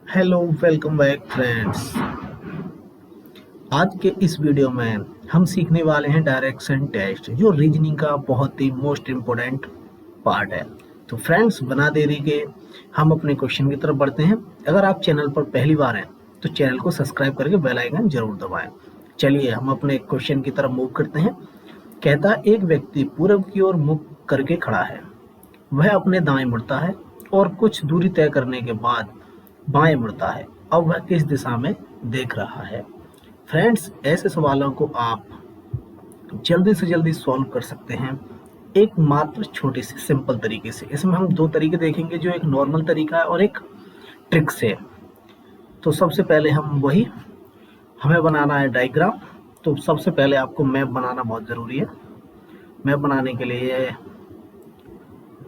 Hello, welcome back friends. आज के इस वीडियो में हम सीखने वाले हैं डायरेक्शन टेस्ट, जो रीजनिंग का बहुत ही मोस्ट इम्पोर्टेंट पार्ट है। तो फ्रेंड्स, बिना देरी के हम अपने क्वेश्चन की तरफ बढ़ते हैं। अगर आप चैनल पर पहली बार हैं तो चैनल को सब्सक्राइब करके बेल आइकन जरूर दबाएं। चलिए हम अपने क्वेश्चन की तरफ मूव करते हैं। कहता है, एक व्यक्ति पूरब की ओर मुख करके खड़ा है। वह अपने दाएं मुड़ता है और कुछ दूरी तय करने के बाद बाएं मुड़ता है। अब वह किस दिशा में देख रहा है? फ्रेंड्स, ऐसे सवालों को आप जल्दी से जल्दी सॉल्व कर सकते हैं एक मात्र छोटे से सिंपल तरीके से। इसमें हम दो तरीके देखेंगे, जो एक नॉर्मल तरीका है और एक ट्रिक से। तो सबसे पहले हमें बनाना है डायग्राम। तो सबसे पहले आपको मैप बनाना बहुत ज़रूरी है। मैप बनाने के लिए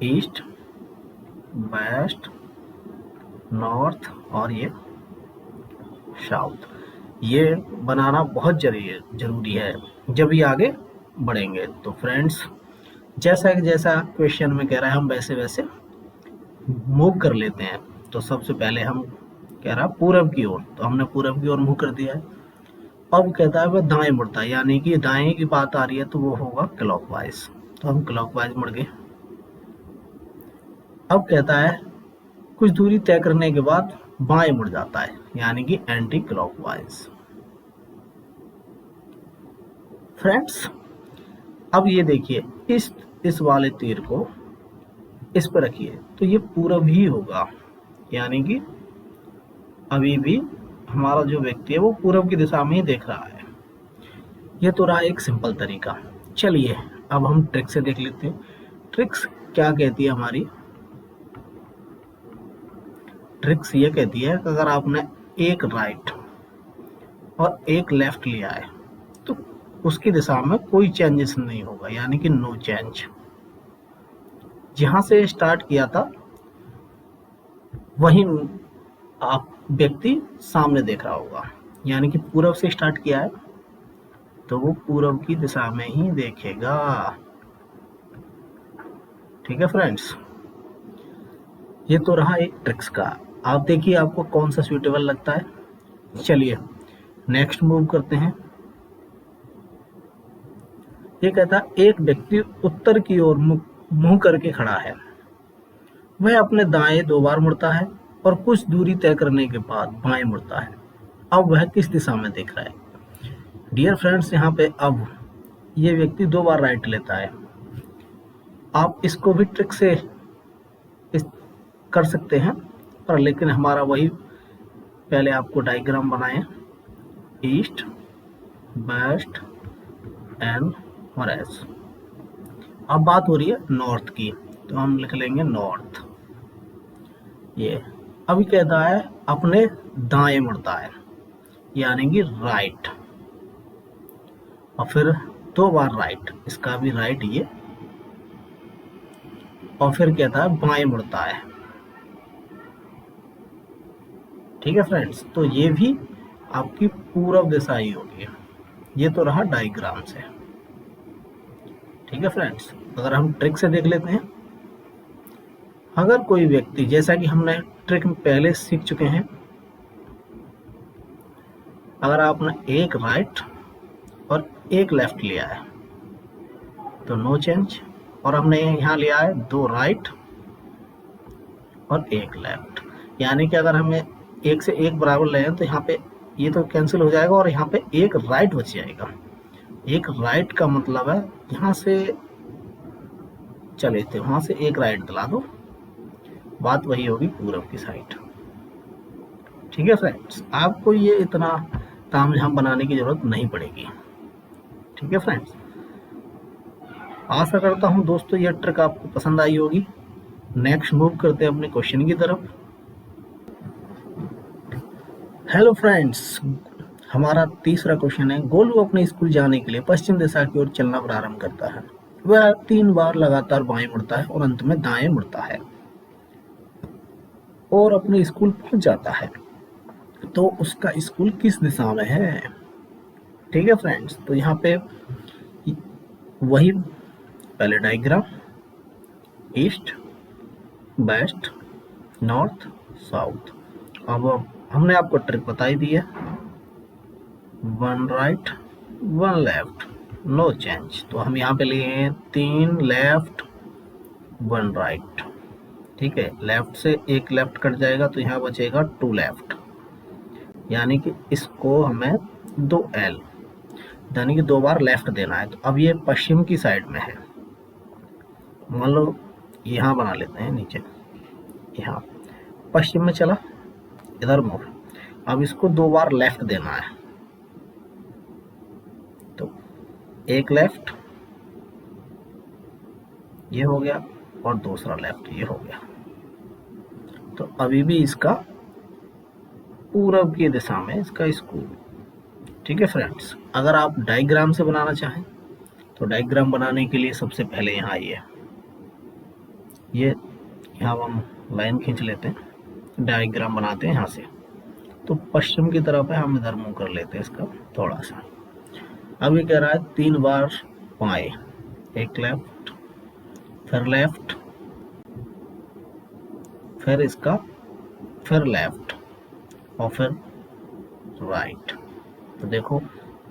ईस्ट, वेस्ट, नॉर्थ और ये साउथ, ये बनाना बहुत जरूरी है जब ये आगे बढ़ेंगे। तो फ्रेंड्स, जैसा क्वेश्चन में कह रहा है हम वैसे वैसे मूव कर लेते हैं। तो सबसे पहले हम कह रहा है पूरब की ओर, तो हमने पूरब की ओर मूव कर दिया है। अब कहता है वह दाएं मुड़ता है, यानी कि दाएं की बात आ रही है तो वो होगा क्लॉकवाइज। तो हम क्लॉकवाइज मुड़ गए। अब कहता है कुछ दूरी तय करने के बाद बाएं मुड़ जाता है, यानी कि एंटी क्लॉकवाइज। फ्रेंड्स, अब ये देखिए, इस वाले तीर को इस पर रखिए तो ये पूरब ही होगा, यानी कि अभी भी हमारा जो व्यक्ति है वो पूरब की दिशा में ही देख रहा है। ये तो रहा एक सिंपल तरीका। चलिए अब हम ट्रिक से देख लेते हैं। ट्रिक्स क्या कहती है हमारी? ट्रिक्स ये कहती है कि अगर आपने एक राइट और एक लेफ्ट लिया है तो उसकी दिशा में कोई चेंजेस नहीं होगा, यानी कि नो चेंज। जहां से स्टार्ट किया था वही आप व्यक्ति सामने देख रहा होगा, यानी कि पूरब से स्टार्ट किया है तो वो पूरब की दिशा में ही देखेगा। ठीक है फ्रेंड्स, ये तो रहा एक ट्रिक्स का। आप देखिए आपको कौन सा सूटेबल लगता है। चलिए नेक्स्ट मूव करते हैं। ये कहता है एक व्यक्ति उत्तर की ओर मुंह करके खड़ा है। वह अपने दाएं 2 बार मुड़ता है और कुछ दूरी तय करने के बाद बाएं मुड़ता है। अब वह किस दिशा में देख रहा है? डियर फ्रेंड्स, यहाँ पे अब ये व्यक्ति 2 बार राइट लेता है। आप इसको भी ट्रिक से कर सकते हैं, पर लेकिन हमारा वही, पहले आपको डायग्राम बनाएं, ईस्ट, वेस्ट एंड वेस्ट। अब बात हो रही है नॉर्थ की, तो हम लिख लेंगे नॉर्थ। ये अभी कहता है अपने दाएं मुड़ता है, यानी कि राइट, और फिर 2 बार राइट, इसका भी राइट ये, और फिर कहता है बाएं मुड़ता है। ठीक है फ्रेंड्स, तो ये भी आपकी पूरब दिशा ही होगी। ये तो रहा डायग्राम से। ठीक है फ्रेंड्स, अगर हम ट्रिक से देख लेते हैं। अगर कोई व्यक्ति, जैसा कि हमने ट्रिक में पहले सीख चुके हैं, अगर आपने एक राइट और एक लेफ्ट लिया है तो नो चेंज, और हमने यहाँ लिया है 2 राइट और 1 लेफ्ट, यानी कि अगर हमें 1 से 1 बराबर ले तो यहाँ पे ये तो कैंसिल हो जाएगा और यहाँ पे 1 राइट बच जाएगा। 1 राइट का मतलब है यहाँ से चले थे, वहां से 1 राइट दिला दो, बात वही होगी पूरब की साइड। ठीक है फ्रेंड्स, आपको ये इतना तामझाम बनाने की जरूरत नहीं पड़ेगी। ठीक है फ्रेंड्स, आशा करता हूँ दोस्तों ये ट्रिक आपको पसंद आई होगी। नेक्स्ट मूव करते हैं अपने क्वेश्चन की तरफ। हेलो फ्रेंड्स, हमारा तीसरा क्वेश्चन है, गोलू अपने स्कूल जाने के लिए पश्चिम दिशा की ओर चलना प्रारंभ करता है। वह 3 बार लगातार बाएं मुड़ता है और अंत में दाएं मुड़ता है और अपने स्कूल पहुंच जाता है। तो उसका स्कूल किस दिशा में है? ठीक है फ्रेंड्स, तो यहाँ पे वही पहले diagram, east, west, north, south. अब हमने आपको ट्रिक बताई दी है, 1 राइट 1 लेफ्ट, नो चेंज। तो हम यहाँ पे लिए हैं 3 लेफ्ट 1 राइट, ठीक है। लेफ्ट से एक लेफ्ट कट जाएगा तो यहाँ बचेगा 2 लेफ्ट, यानी कि इसको हमें 2 एल, यानी कि 2 बार लेफ्ट देना है। तो अब ये पश्चिम की साइड में है, मान लो यहाँ बना लेते हैं नीचे, यहाँ पश्चिम में चला, इधर मूव। अब इसको 2 बार लेफ्ट देना है, तो एक लेफ्ट ये हो गया और दूसरा लेफ्ट ये हो गया। तो अभी भी इसका पूरब की दिशा में इसका स्कूल, ठीक है फ्रेंड्स। अगर आप डायग्राम से बनाना चाहें तो डायग्राम बनाने के लिए सबसे पहले यहाँ आइए, ये यहाँ हम लाइन खींच लेते हैं, डायग्राम बनाते हैं यहाँ से। तो पश्चिम की तरफ है, हम इधर मुंह कर लेते हैं इसका थोड़ा सा। अब ये कह रहा है 3 बार बाएं, एक लेफ्ट फिर लेफ्ट फिर इसका फिर लेफ्ट और फिर राइट। तो देखो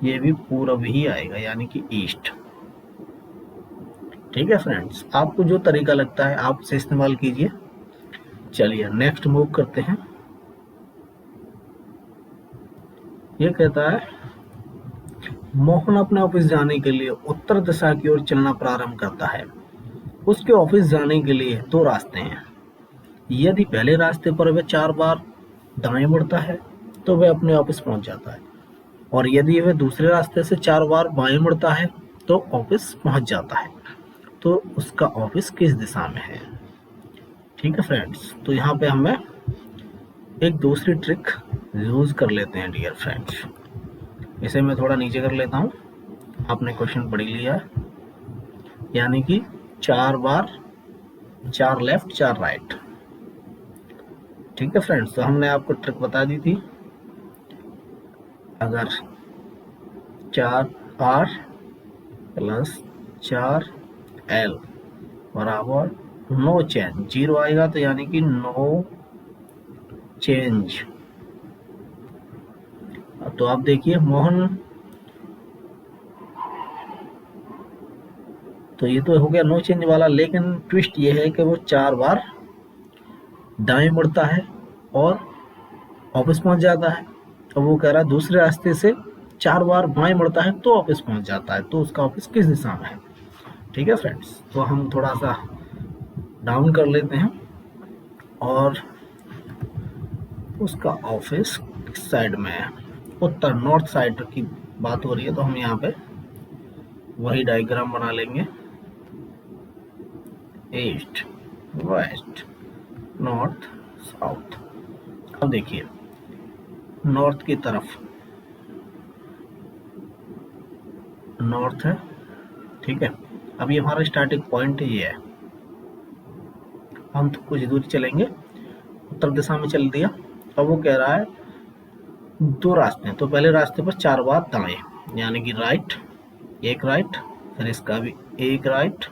ये भी पूरब ही आएगा, यानी कि ईस्ट, ठीक है फ्रेंड्स। आपको जो तरीका लगता है आप उसे इस्तेमाल कीजिए। चलिए नेक्स्ट मूव करते हैं। ये कहता है मोहन अपने ऑफिस जाने के लिए उत्तर दिशा की ओर चलना प्रारंभ करता है। उसके ऑफिस जाने के लिए 2 रास्ते हैं। यदि पहले रास्ते पर वह 4 बार दाएं मुड़ता है तो वह अपने ऑफिस पहुंच जाता है, और यदि वह दूसरे रास्ते से 4 बार बाएं मुड़ता है तो ऑफिस पहुंच जाता है। तो उसका ऑफिस किस दिशा में है, ठीक है फ्रेंड्स। तो यहाँ पे हमें एक दूसरी ट्रिक यूज कर लेते हैं डियर फ्रेंड्स। इसे मैं थोड़ा नीचे कर लेता हूँ, आपने क्वेश्चन पढ़ लिया है, यानी कि 4 बार 4 लेफ्ट 4 राइट, ठीक है फ्रेंड्स। तो हमने आपको ट्रिक बता दी थी, अगर 4R प्लस 4L बराबर नो चेंज, 0 आएगा तो यानी कि नो चेंज। तो आप देखिए मोहन, तो ये तो हो गया नो चेंज वाला, लेकिन ट्विस्ट ये है कि वो 4 बार दाएं मुड़ता है और ऑफिस पहुंच जाता है। तो वो कह रहा है दूसरे रास्ते से 4 बार बाएं मुड़ता है तो ऑफिस पहुंच जाता है। तो उसका ऑफिस किस दिशा में है, ठीक है फ्रेंड्स। तो हम थोड़ा सा डाउन कर लेते हैं, और उसका ऑफिस किस साइड में है, उत्तर नॉर्थ साइड की बात हो रही है। तो हम यहाँ पे वही डायग्राम बना लेंगे, ईस्ट वेस्ट नॉर्थ साउथ। अब देखिए नॉर्थ की तरफ नॉर्थ है, ठीक है। अब ये हमारा स्टार्टिंग पॉइंट ये है, हम तो कुछ दूर चलेंगे, उत्तर दिशा में चल दिया। अब वो कह रहा है 2 रास्ते हैं, तो पहले रास्ते पर 4 बार दाएं, यानी कि राइट, एक राइट फिर इसका भी एक राइट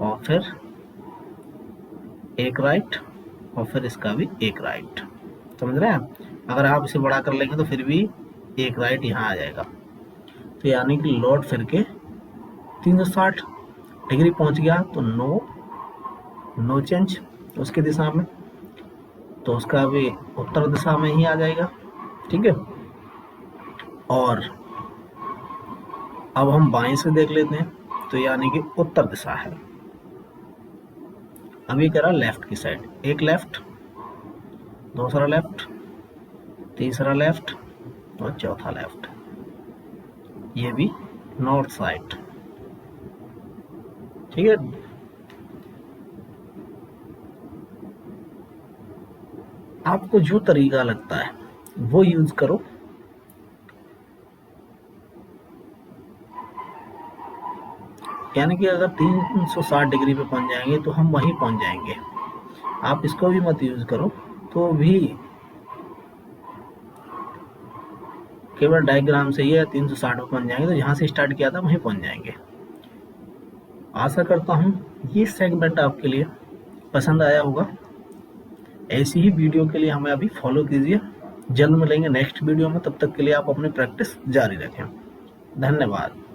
और फिर एक राइट और फिर इसका भी एक राइट, समझ रहे हैं। अगर आप इसे बड़ा कर लेंगे तो फिर भी एक राइट यहाँ आ जाएगा। तो यानी कि लौट फिर के 360 डिग्री पहुंच गया, तो नो चेंज उसकी दिशा में, तो उसका भी उत्तर दिशा में ही आ जाएगा, ठीक है। और अब हम बाएं से देख लेते हैं, तो यानी कि उत्तर दिशा है। अब ये कह रहा लेफ्ट की साइड, एक लेफ्ट दूसरा लेफ्ट तीसरा लेफ्ट और चौथा लेफ्ट, ये भी नॉर्थ साइड, ठीक है। आपको जो तरीका लगता है वो यूज करो। यानी कि अगर 360 डिग्री पे पहुंच जाएंगे तो हम वहीं पहुंच जाएंगे। आप इसको भी मत यूज करो, तो भी केवल डायग्राम से ये 360 पे पहुंच जाएंगे, तो जहां से स्टार्ट किया था वहीं पहुंच जाएंगे। आशा करता हूं ये सेगमेंट आपके लिए पसंद आया होगा। ऐसी ही वीडियो के लिए हमें अभी फॉलो कीजिए। जल्द मिलेंगे नेक्स्ट वीडियो में, तब तक के लिए आप अपनी प्रैक्टिस जारी रखें। धन्यवाद।